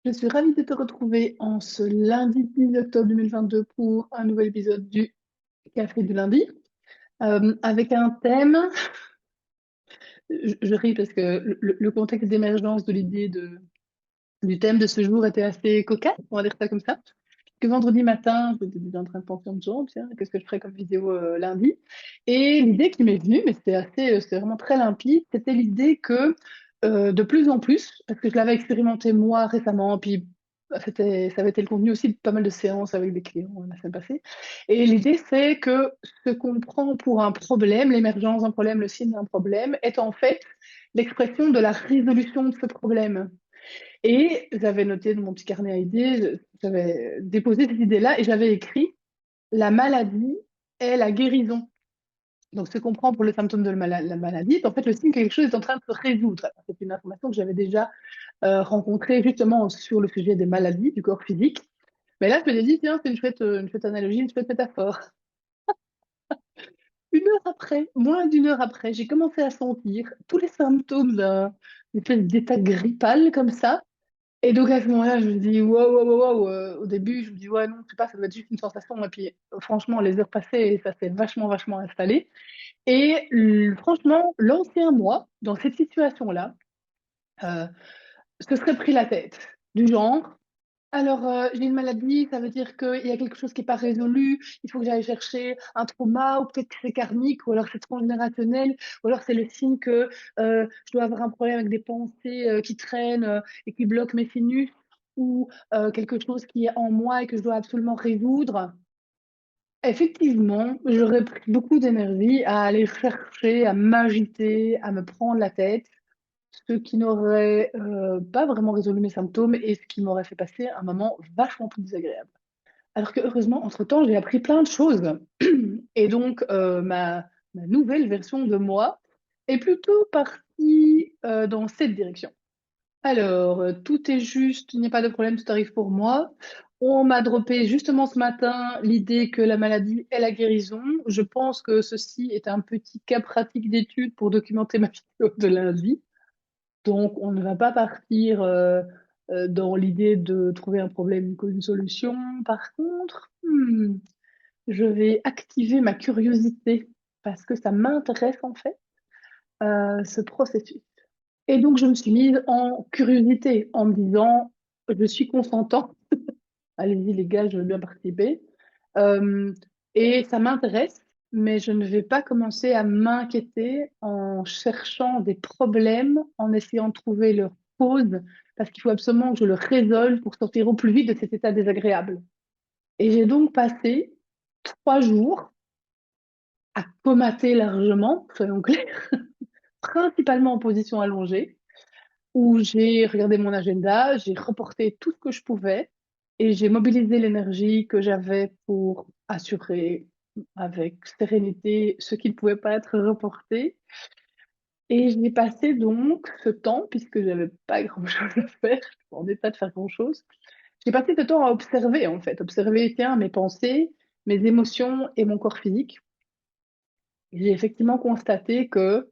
Je suis ravie de te retrouver en ce lundi 10 octobre 2022 pour un nouvel épisode du Café du lundi, avec un thème. Je ris parce que le contexte d'émergence de du thème de ce jour était assez cocasse, on va dire ça comme ça. Que vendredi matin, j'étais déjà en train de penser en disant, tiens, qu'est-ce que je ferais comme vidéo lundi? Et l'idée qui m'est venue, mais c'était vraiment très limpide, c'était l'idée que de plus en plus, parce que je l'avais expérimenté moi récemment, puis ça avait été le contenu aussi de pas mal de séances avec des clients la semaine passée. Et l'idée, c'est que ce qu'on prend pour un problème, l'émergence d'un problème, le signe d'un problème, est en fait l'expression de la résolution de ce problème. Et j'avais noté dans mon petit carnet à idées, j'avais déposé cette idée-là et j'avais écrit la maladie est la guérison. Donc, ce qu'on prend pour le symptôme de la maladie, c'est en fait le signe que quelque chose est en train de se résoudre. C'est une information que j'avais déjà rencontrée justement sur le sujet des maladies du corps physique. Mais là, je me suis dit, tiens, c'est une chouette analogie, une chouette métaphore. Une heure après, moins d'une heure après, j'ai commencé à sentir tous les symptômes d'une espèce d'état grippal comme ça. Et donc à ce moment-là, je me dis, waouh, waouh, waouh, au début, je me dis, ouais, non, je sais pas, ça doit être juste une sensation. Et puis, franchement, les heures passées, et ça s'est vachement, vachement installé. Et franchement, l'ancien moi, dans cette situation-là, euh, se serait pris la tête. Du genre, alors, j'ai une maladie, ça veut dire qu'il y a quelque chose qui n'est pas résolu, il faut que j'aille chercher un trauma, ou peut-être que c'est karmique, ou alors c'est transgénérationnel, ou alors c'est le signe que je dois avoir un problème avec des pensées qui traînent et qui bloquent mes sinus, ou quelque chose qui est en moi et que je dois absolument résoudre. Effectivement, j'aurais pris beaucoup d'énergie à aller chercher, à m'agiter, à me prendre la tête, ce qui n'aurait pas vraiment résolu mes symptômes et ce qui m'aurait fait passer un moment vachement plus désagréable. Alors que heureusement, entre-temps, j'ai appris plein de choses. Et donc, ma nouvelle version de moi est plutôt partie dans cette direction. Alors, tout est juste, il n'y a pas de problème, tout arrive pour moi. On m'a droppé justement ce matin l'idée que la maladie est la guérison. Je pense que ceci est un petit cas pratique d'étude pour documenter ma vidéo de lundi. Donc, on ne va pas partir dans l'idée de trouver un problème, une cause, une solution. Par contre, je vais activer ma curiosité parce que ça m'intéresse en fait, ce processus. Et donc, je me suis mise en curiosité en me disant, je suis consentant. Allez-y les gars, je veux bien participer. Euh, et ça m'intéresse, mais je ne vais pas commencer à m'inquiéter en cherchant des problèmes, en essayant de trouver leur cause, parce qu'il faut absolument que je le résolve pour sortir au plus vite de cet état désagréable. Et j'ai donc passé 3 jours à comater largement, soyons clairs, principalement en position allongée, où j'ai regardé mon agenda, j'ai reporté tout ce que je pouvais et j'ai mobilisé l'énergie que j'avais pour assurer avec sérénité ce qui ne pouvait pas être reporté. Et j'ai passé donc ce temps, puisque j'avais pas grand-chose à faire, je suis pas en état de faire grand-chose, j'ai passé ce temps à observer en fait, observer tiens, mes pensées, mes émotions et mon corps physique. Et j'ai effectivement constaté que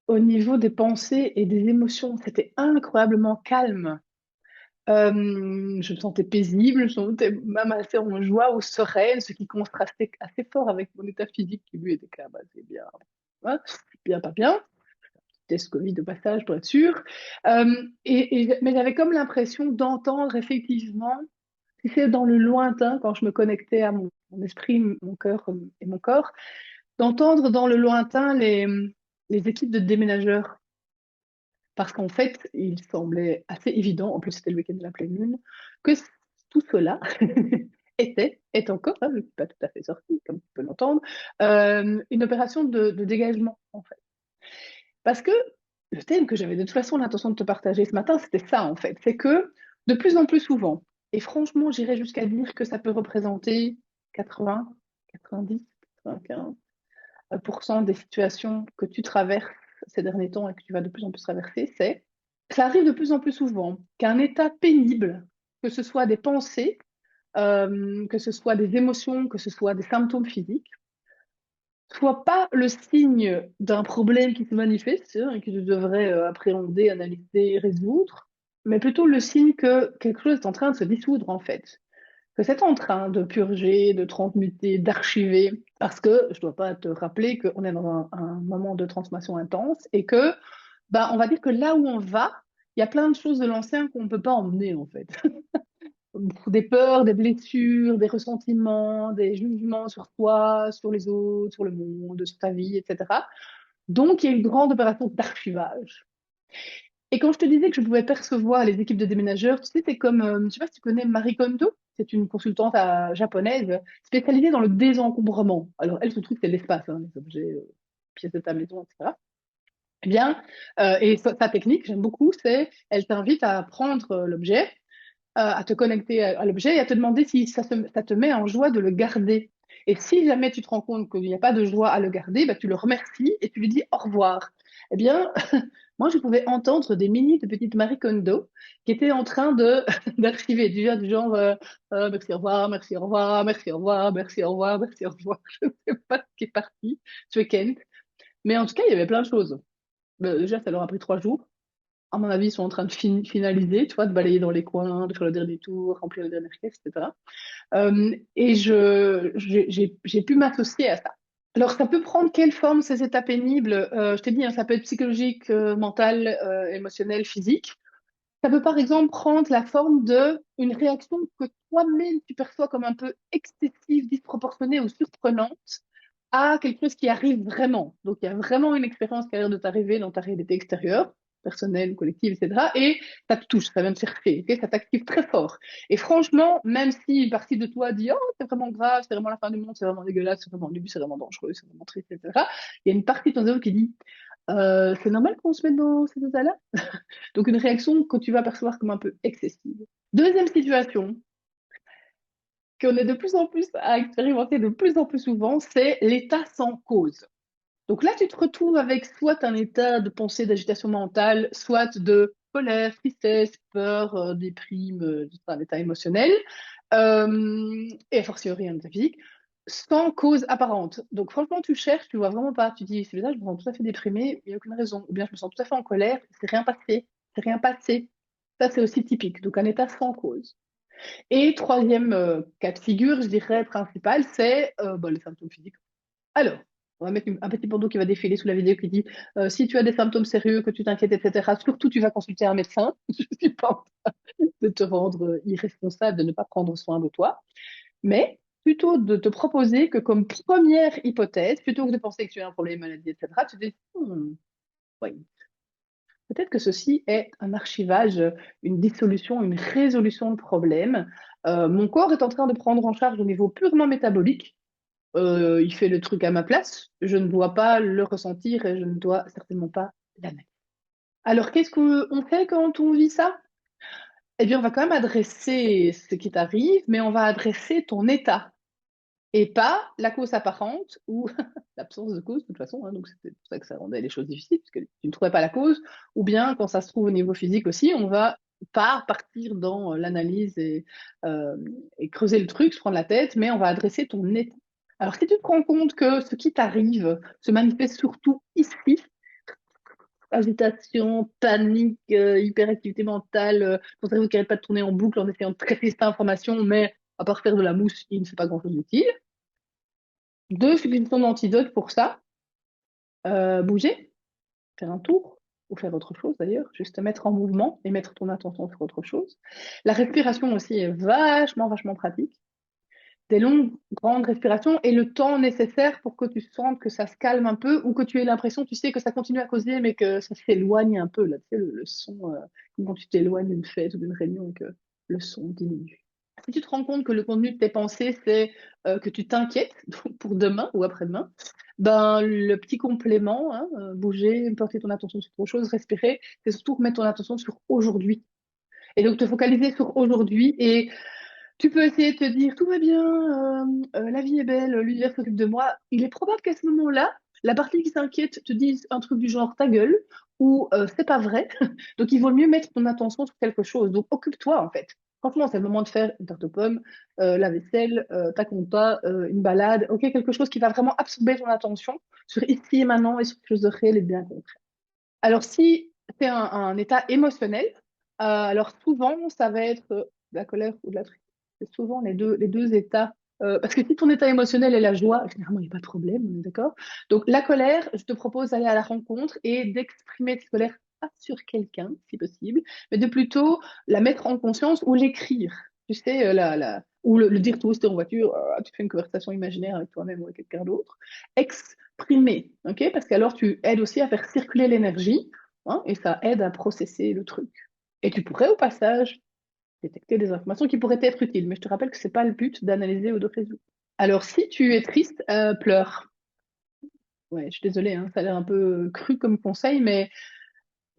au niveau des pensées et des émotions, c'était incroyablement calme. Je me sentais paisible, je me sentais même assez en joie ou sereine, ce qui contrastait assez fort avec mon état physique qui lui était quand même assez bien, hein, bien, pas bien. Test Covid de passage pour être sûr. Mais j'avais comme l'impression d'entendre effectivement, si c'est dans le lointain, quand je me connectais à mon esprit, mon cœur et mon corps, d'entendre dans le lointain les équipes de déménageurs parce qu'en fait, il semblait assez évident, en plus c'était le week-end de la pleine lune, que tout cela est encore, hein, je ne suis pas tout à fait sortie, comme tu peux l'entendre, une opération de dégagement, en fait. Parce que le thème que j'avais de toute façon l'intention de te partager ce matin, c'était ça, en fait. C'est que de plus en plus souvent, et franchement, j'irais jusqu'à dire que ça peut représenter 80, 90, 95% des situations que tu traverses ces derniers temps et que tu vas de plus en plus traverser, ça arrive de plus en plus souvent qu'un état pénible, que ce soit des pensées, que ce soit des émotions, que ce soit des symptômes physiques, soit pas le signe d'un problème qui se manifeste et que tu devrais appréhender, analyser, résoudre, mais plutôt le signe que quelque chose est en train de se dissoudre, en fait. Que c'est en train de purger, de transmuter, d'archiver. Parce que je ne dois pas te rappeler qu'on est dans un moment de transformation intense et que, bah, on va dire que là où on va, il y a plein de choses de l'ancien qu'on ne peut pas emmener, en fait. Des peurs, des blessures, des ressentiments, des jugements sur toi, sur les autres, sur le monde, sur ta vie, etc. Donc, il y a une grande opération d'archivage. Et quand je te disais que je pouvais percevoir les équipes de déménageurs, tu sais, c'est comme, je ne sais pas si tu connais Marie Kondo, c'est une consultante japonaise spécialisée dans le désencombrement. Alors, elle, son truc, c'est l'espace, hein, les objets, pièces de ta maison, etc. Eh bien, et sa technique, j'aime beaucoup, c'est elle t'invite à prendre l'objet, à te connecter à l'objet et à te demander si ça te met en joie de le garder. Et si jamais tu te rends compte qu'il n'y a pas de joie à le garder, bah, tu le remercies et tu lui dis au revoir. Eh bien, moi, je pouvais entendre des de petites Marie Kondo qui étaient en train de d'archiver du genre merci, au revoir, merci, au revoir, merci, au revoir, merci, au revoir, merci, au revoir. Je ne sais pas ce qui est parti ce week-end. Mais en tout cas, il y avait plein de choses. Déjà, ça leur a pris 3 jours. À mon avis, ils sont en train de finaliser, tu vois, de balayer dans les coins, de faire le dernier tour, remplir le dernier caisse, etc. Et j'ai pu m'associer à ça. Alors, ça peut prendre quelle forme ces états pénibles? Je t'ai dit, hein, ça peut être psychologique, mental, émotionnel, physique. Ça peut par exemple prendre la forme de une réaction que toi-même tu perçois comme un peu excessive, disproportionnée ou surprenante à quelque chose qui arrive vraiment. Donc il y a vraiment une expérience qui a l'air de t'arriver dans ta réalité extérieure, personnelle, collective, etc. Et ça te touche, ça vient te chercher, okay, ça t'active très fort. Et franchement, même si une partie de toi dit oh c'est vraiment grave, c'est vraiment la fin du monde, c'est vraiment dégueulasse, c'est vraiment nul, c'est vraiment dangereux, c'est vraiment triste, etc. Il y a une partie de ton cerveau qui dit c'est normal qu'on se mette dans ces états-là. Donc une réaction que tu vas percevoir comme un peu excessive. Deuxième situation qu'on est de plus en plus à expérimenter de plus en plus souvent, c'est l'état sans cause. Donc là, tu te retrouves avec soit un état de pensée, d'agitation mentale, soit de colère, tristesse, peur, déprime, un état émotionnel, et a fortiori un état physique, sans cause apparente. Donc franchement, tu cherches, tu vois vraiment pas. Tu dis, c'est bizarre, je me sens tout à fait déprimée, il n'y a aucune raison. Ou bien je me sens tout à fait en colère, c'est rien passé, c'est rien passé. Ça, c'est aussi typique. Donc un état sans cause. Et troisième cas de figure, je dirais, principal, c'est les symptômes physiques. Alors, on va mettre un petit bandeau qui va défiler sous la vidéo qui dit si tu as des symptômes sérieux, que tu t'inquiètes, etc., surtout tu vas consulter un médecin. Je ne suis pas en train de te rendre irresponsable de ne pas prendre soin de toi, mais plutôt de te proposer que comme première hypothèse, plutôt que de penser que tu as un problème, maladie, etc., tu te dis oui, peut-être que ceci est un archivage, une dissolution, une résolution de problème. Mon corps est en train de prendre en charge au niveau purement métabolique. Il fait le truc à ma place. Je ne dois pas le ressentir et je ne dois certainement pas l'analyser. Alors, qu'est-ce qu'on fait quand on vit ça? Eh bien, on va quand même adresser ce qui t'arrive, mais on va adresser ton état et pas la cause apparente ou l'absence de cause, de toute façon. Hein, donc, c'est pour ça que ça rendait les choses difficiles, parce que tu ne trouvais pas la cause. Ou bien, quand ça se trouve au niveau physique aussi, on va pas partir dans l'analyse euh, et creuser le truc, se prendre la tête, mais on va adresser ton état. Alors, si tu te rends compte que ce qui t'arrive se manifeste surtout ici, agitation, panique, hyperactivité mentale, ton cerveau qui n'arrête pas de tourner en boucle en essayant de traiter cette information, mais à part faire de la mousse, il ne fait pas grand-chose d'utile. Deux suggestions d'antidote pour ça. Bouger, faire un tour, ou faire autre chose d'ailleurs, juste te mettre en mouvement et mettre ton attention sur autre chose. La respiration aussi est vachement, vachement pratique. Des longues, grandes respirations et le temps nécessaire pour que tu sentes que ça se calme un peu ou que tu aies l'impression, tu sais, que ça continue à causer, mais que ça s'éloigne un peu, là, tu sais, le son, quand tu t'éloignes d'une fête ou d'une réunion et que le son diminue. Si tu te rends compte que le contenu de tes pensées, c'est que tu t'inquiètes pour demain ou après-demain, ben, le petit complément, hein, bouger, porter ton attention sur autre chose, respirer, c'est surtout remettre ton attention sur aujourd'hui. Et donc te focaliser sur aujourd'hui et tu peux essayer de te dire tout va bien, la vie est belle, l'univers s'occupe de moi. Il est probable qu'à ce moment-là, la partie qui s'inquiète te dise un truc du genre ta gueule ou c'est pas vrai. Donc il vaut mieux mettre ton attention sur quelque chose. Donc occupe-toi en fait. Franchement, c'est le moment de faire une tarte aux pommes, la vaisselle, ta compta, une balade, ok, quelque chose qui va vraiment absorber ton attention sur ici et maintenant et sur quelque chose de réel et de bien concret. Alors si c'est un état émotionnel, Alors souvent, ça va être de la colère ou de la tristesse. C'est souvent les deux états. Parce que si ton état émotionnel est la joie, généralement, il n'y a pas de problème, on est d'accord? Donc la colère, je te propose d'aller à la rencontre et d'exprimer cette colère, pas sur quelqu'un, si possible, mais de plutôt la mettre en conscience ou l'écrire. Tu sais, ou le dire tout haut en voiture, tu fais une conversation imaginaire avec toi-même ou avec quelqu'un d'autre. Exprimer, ok? Parce qu'alors tu aides aussi à faire circuler l'énergie, hein, et ça aide à processer le truc. Et tu pourrais au passage détecter des informations qui pourraient être utiles. Mais je te rappelle que c'est pas le but d'analyser ou de résoudre. Alors, si tu es triste, pleure. Ouais, je suis désolée, hein, ça a l'air un peu cru comme conseil, mais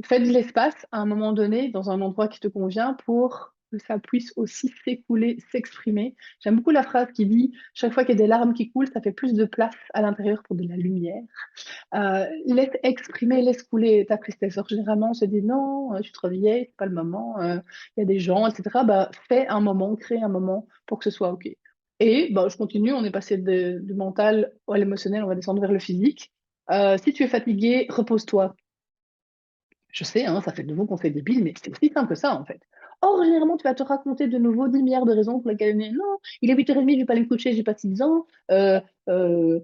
fais de l'espace à un moment donné dans un endroit qui te convient pour que ça puisse aussi s'écouler, s'exprimer. J'aime beaucoup la phrase qui dit, chaque fois qu'il y a des larmes qui coulent, ça fait plus de place à l'intérieur pour de la lumière. Laisse exprimer, laisse couler ta tristesse. Alors, généralement, on se dit non, je suis trop vieille, c'est pas le moment, il y a des gens, etc. Bah, fais un moment, crée un moment pour que ce soit OK. Et bah, je continue, on est passé du mental à l'émotionnel, on va descendre vers le physique. Si tu es fatigué, repose-toi. Je sais, hein, ça fait de nouveau qu'on fait débile, mais c'est aussi simple que ça, en fait. Or, généralement, tu vas te raconter de nouveau 10 milliards de raisons pour lesquelles non, il est 8h30, je vais pas aller me coucher, j'ai pas 6 ans, ça ne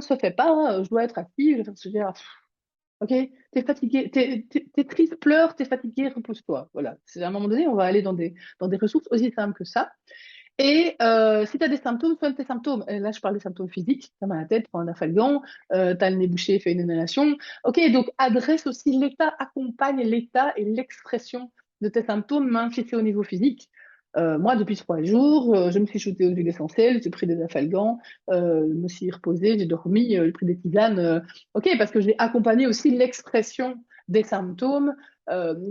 se fait pas, je dois être assis, je vais faire ce que je dis. Ok, t'es fatigué, t'es triste, pleure, t'es fatigué, repose-toi. Voilà. C'est à un moment donné, on va aller dans des ressources aussi simples que ça. Et si tu as des symptômes, soigne tes symptômes. Et là, je parle des symptômes physiques. T'as mal à la tête, prends un afalgan, t'as le nez bouché, fais une inhalation. Ok, donc adresse aussi l'état, accompagne l'état et l'expression de tes symptômes, même si c'est au niveau physique. Moi, depuis 3 jours, je me suis shooté aux huiles essentielles, j'ai pris des afalgans, je me suis reposée, j'ai dormi, j'ai pris des tisanes. Ok, parce que j'ai accompagné aussi l'expression des symptômes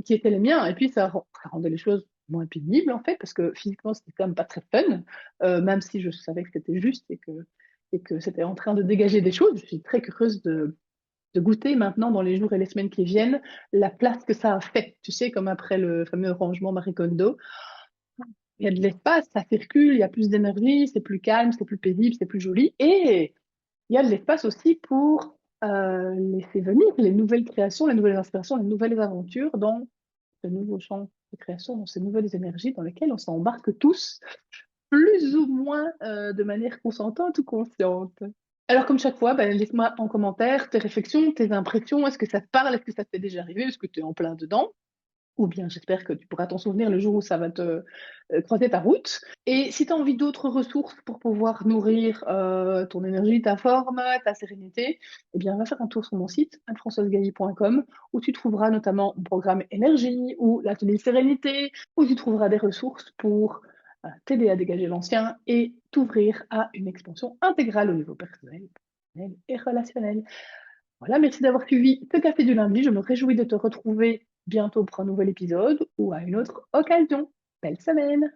qui étaient les miens. Et puis, ça rendait les choses moins pénibles, en fait, parce que physiquement, c'était quand même pas très fun, même si je savais que c'était juste et que c'était en train de dégager des choses. Je suis très curieuse de goûter maintenant, dans les jours et les semaines qui viennent, la place que ça a fait. Tu sais, comme après le fameux rangement Marie Kondo, il y a de l'espace, ça circule, il y a plus d'énergie, c'est plus calme, c'est plus paisible, c'est plus joli. Et il y a de l'espace aussi pour laisser venir les nouvelles créations, les nouvelles inspirations, les nouvelles aventures dans ce nouveau champ de création, dans ces nouvelles énergies dans lesquelles on s'embarque tous, plus ou moins de manière consentante ou consciente. Alors, comme chaque fois, ben, laisse-moi en commentaire tes réflexions, tes impressions. Est-ce que ça te parle? Est-ce que ça t'est déjà arrivé? Est-ce que tu es en plein dedans? Ou bien j'espère que tu pourras t'en souvenir le jour où ça va te croiser ta route. Et si tu as envie d'autres ressources pour pouvoir nourrir ton énergie, ta forme, ta sérénité, eh bien va faire un tour sur mon site, anne-françoise-gailly.com, où tu trouveras notamment mon programme énergie ou l'atelier sérénité, où tu trouveras des ressources pour t'aider à dégager l'ancien et t'ouvrir à une expansion intégrale au niveau personnel, professionnel et relationnel. Voilà, merci d'avoir suivi ce café du lundi. Je me réjouis de te retrouver bientôt pour un nouvel épisode ou à une autre occasion. Belle semaine!